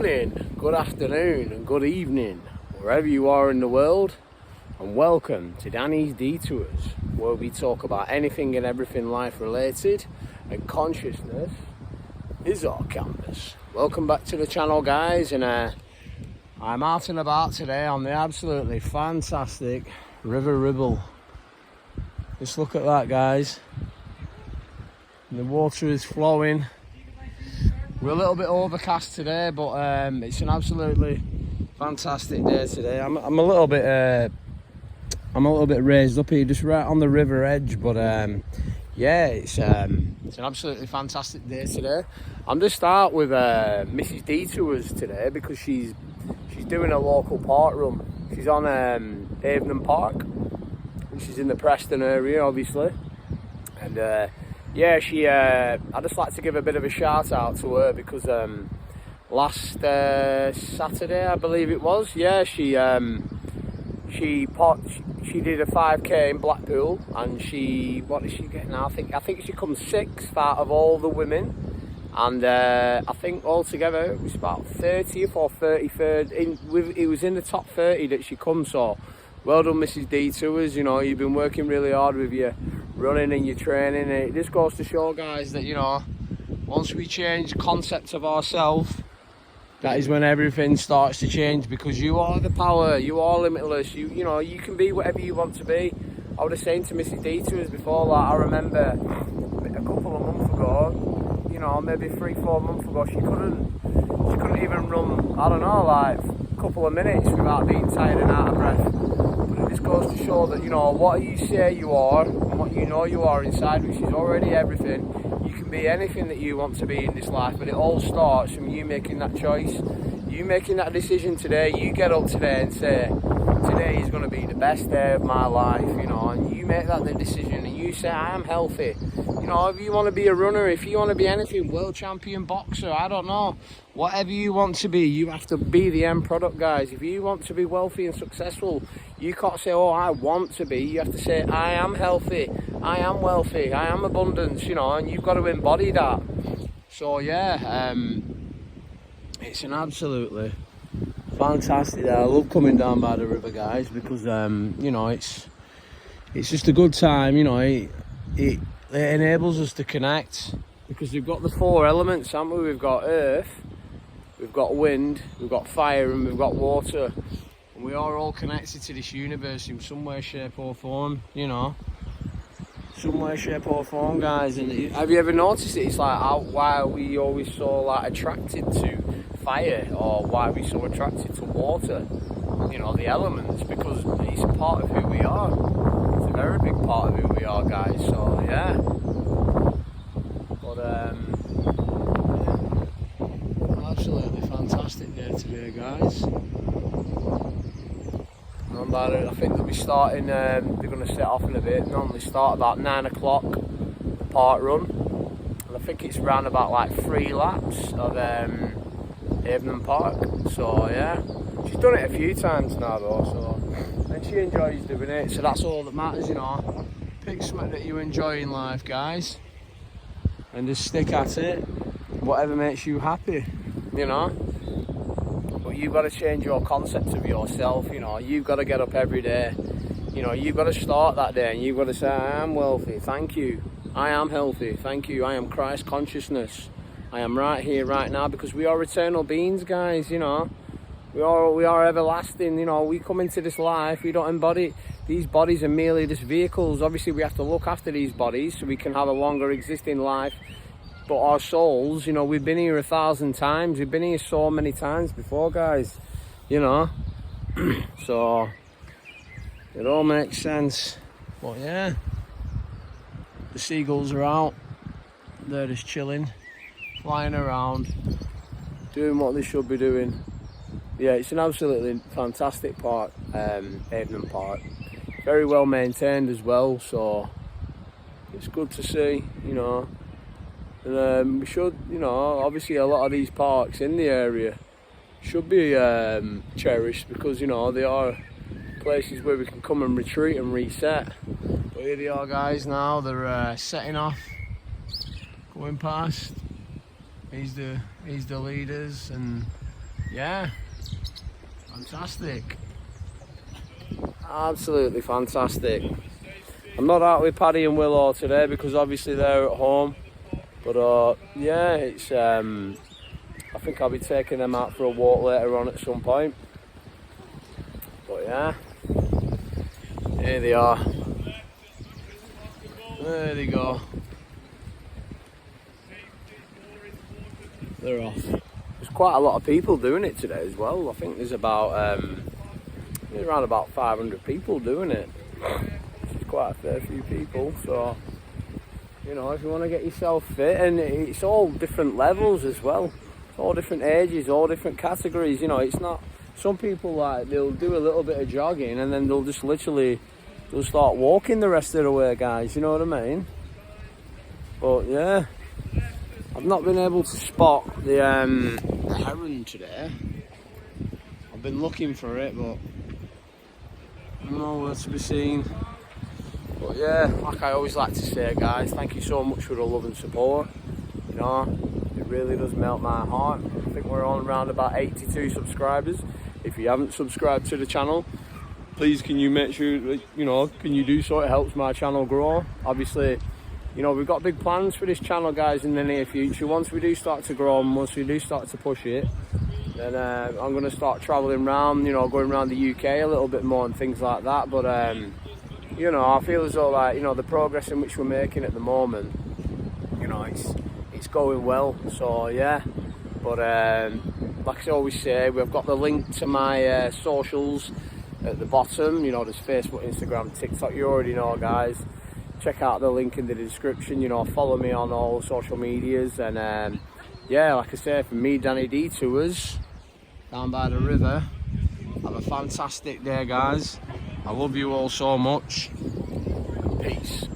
morning, good afternoon and good evening, wherever you are in the world, and welcome to Danny's Detours, where we talk about anything and everything life related, and consciousness is our canvas. Welcome back to the channel, guys, and I'm out and about today on the absolutely fantastic River Ribble. Just look at that, guys. The water is flowing. We're a little bit overcast today, but it's an absolutely fantastic day today. I'm a little bit raised up here, just right on the river edge. But yeah, it's an absolutely fantastic day today. I'm just out with Mrs. Detours today because she's doing a local park run. She's on Avon Park, which is in the Preston area, obviously, and. Yeah, I'd just like to give a bit of a shout out to her because last Saturday, I believe it was, yeah, she did a 5k in Blackpool, and what did she get now? I think she comes 6th out of all the women, and I think altogether it was about 30th or 33rd. It was in the top 30 that she comes, so well done, Mrs. Detours. You know, you've been working really hard with your running and your training, and it just goes to show, guys, that, you know, once we change concepts of ourselves, that is when everything starts to change, because you are the power, you are limitless, you know, you can be whatever you want to be. I was saying to Mrs. Detours before, like, I remember a couple of months ago, you know, maybe 3-4 months ago, she couldn't even run, I don't know, like a couple of minutes without being tired and out of breath. This goes to show that, you know, what you say you are and what you know you are inside, which is already everything. You can be anything that you want to be in this life, but it all starts from you making that choice, you making that decision today. You get up today and say, today is going to be the best day of my life, you know, and you make that the decision and you say, I am healthy. You know, if you want to be a runner, if you want to be anything, world champion boxer, I don't know, whatever you want to be, you have to be the end product, guys. If you want to be wealthy and successful, you can't say, oh, I want to be. You have to say, I am healthy, I am wealthy, I am abundance, you know, and you've got to embody that. So yeah, it's an absolutely fantastic day. I love coming down by the river, guys, because you know, it's just a good time. You know, it enables us to connect, because we've got the 4 elements, haven't we? We've got earth, we've got wind, we've got fire, and we've got water. And we are all connected to this universe in some way, shape or form, you know. Some way, shape or form, guys. And have you ever noticed it? It's like, why are we always so like attracted to fire, or why are we so attracted to water? You know, the elements, because it's a part of who we are. It's a very big part of who we are, guys. So yeah. But yeah, absolutely fantastic day today, guys. I think they'll be starting, they're going to set off in a bit. Normally start about 9 o'clock, the park run. And I think it's around about like 3 laps of Avon Park. So yeah, she's done it a few times now though, so, and she enjoys doing it, so that's all that matters, you know. Pick something that you enjoy in life, guys, and just stick at it, whatever makes you happy, you know. But you've got to change your concept of yourself, you know. You've got to get up every day, you know. You've got to start that day and you've got to say, I am wealthy, thank you. I am healthy, thank you. I am Christ consciousness. I am right here, right now, because we are eternal beings, guys, you know. We are everlasting, you know. We come into this life, we don't embody. These bodies are merely just vehicles. Obviously, we have to look after these bodies so we can have a longer existing life. But our souls, you know, we've been here 1,000 times. We've been here so many times before, guys, you know. So it all makes sense. But yeah, the seagulls are out. They're just chilling, flying around, doing what they should be doing. Yeah, it's an absolutely fantastic park, Avon Park. Very well maintained as well, so it's good to see, you know. And we should, you know, obviously a lot of these parks in the area should be cherished, because, you know, they are places where we can come and retreat and reset. But here they are, guys, now. They're setting off, going past. He's the leaders, and yeah, fantastic. Absolutely fantastic. I'm not out with Paddy and Willow today because obviously they're at home. But yeah, it's I think I'll be taking them out for a walk later on at some point. But yeah, here they are. There they go. They're off. There's quite a lot of people doing it today as well. I think there's about around about 500 people doing it. Which is quite a fair few people. So, you know, if you want to get yourself fit, and it's all different levels as well. It's all different ages, all different categories. You know, it's not. Some people, like, they'll do a little bit of jogging and then they'll just literally they'll start walking the rest of the way, guys. You know what I mean? But yeah, I've not been able to spot the heron today. I've been looking for it, but nowhere to be seen. But yeah, like I always like to say, guys, thank you so much for the love and support. You know, it really does melt my heart. I think we're on around about 82 subscribers. If you haven't subscribed to the channel, please can you make sure that, you know, can you do so? It helps my channel grow. Obviously, you know, we've got big plans for this channel, guys, in the near future. Once we do start to grow and once we do start to push it, then I'm going to start travelling around, you know, going around the UK a little bit more and things like that. But you know, I feel as though, like, you know, the progress in which we're making at the moment, you know, it's going well. So yeah, but like I always say, we've got the link to my socials at the bottom. You know, there's Facebook, Instagram, TikTok. You already know, guys. Check out the link in the description. You know, follow me on all social medias. And yeah, like I say, from me, Danny D Tours, down by the river. Have a fantastic day, guys. I love you all so much. Peace.